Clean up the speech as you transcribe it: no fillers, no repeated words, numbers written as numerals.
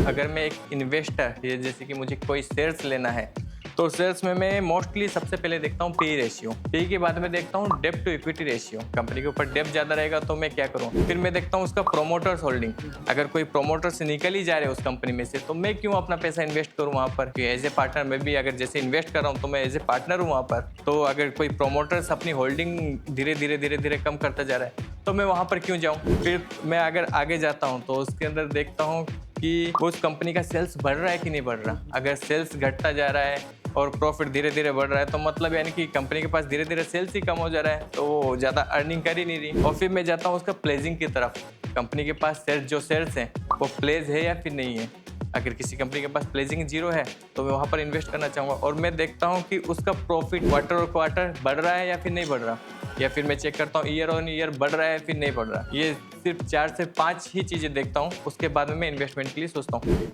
अगर मैं एक इन्वेस्टर ये जैसे कि मुझे कोई शेयर्स लेना है तो शेयर्स में मैं मोस्टली सबसे पहले देखता हूँ पी रेशियो। पी के बाद में देखता हूँ डेब्ट टू इक्विटी रेशियो। कंपनी के ऊपर डेब्ट ज़्यादा रहेगा तो मैं क्या करूँ। फिर मैं देखता हूँ उसका प्रोमोटर्स होल्डिंग। अगर कोई प्रोमोटर से निकल ही जा रहे हैं उस कंपनी में से तो मैं क्यों अपना पैसा इन्वेस्ट करूँ वहाँ पर। एज ए पार्टनर मैं भी अगर जैसे इन्वेस्ट कर रहा हूँ तो मैं एज ए पार्टनर हूँ वहाँ पर। तो अगर कोई प्रोमोटर्स अपनी होल्डिंग धीरे धीरे कम करता जा रहा है तो मैं वहाँ पर क्यों जाऊँ। फिर मैं अगर आगे जाता हूँ तो उसके अंदर देखता हूँ कि उस कंपनी का सेल्स बढ़ रहा है कि नहीं बढ़ रहा। अगर सेल्स घटता जा रहा है और प्रॉफिट धीरे धीरे बढ़ रहा है तो मतलब यानी कि कंपनी के पास धीरे धीरे सेल्स ही कम हो जा रहा है तो वो ज़्यादा अर्निंग कर ही नहीं रही। और फिर मैं जाता हूँ उसका प्लेजिंग की तरफ। कंपनी के पास शेयर्स हैं वो प्लेज है या फिर नहीं है। अगर किसी कंपनी के पास प्लेजिंग जीरो है तो मैं वहाँ पर इन्वेस्ट करना चाहूँगा। और मैं देखता हूँ कि उसका प्रॉफिट क्वार्टर और क्वार्टर बढ़ रहा है या फिर नहीं बढ़ रहा। या फिर मैं चेक करता हूँ ईयर ऑन ईयर बढ़ रहा है फिर नहीं बढ़ रहा। ये सिर्फ 4 से 5 ही चीज़ें देखता हूँ, उसके बाद में मैं इन्वेस्टमेंट के लिए सोचता हूँ।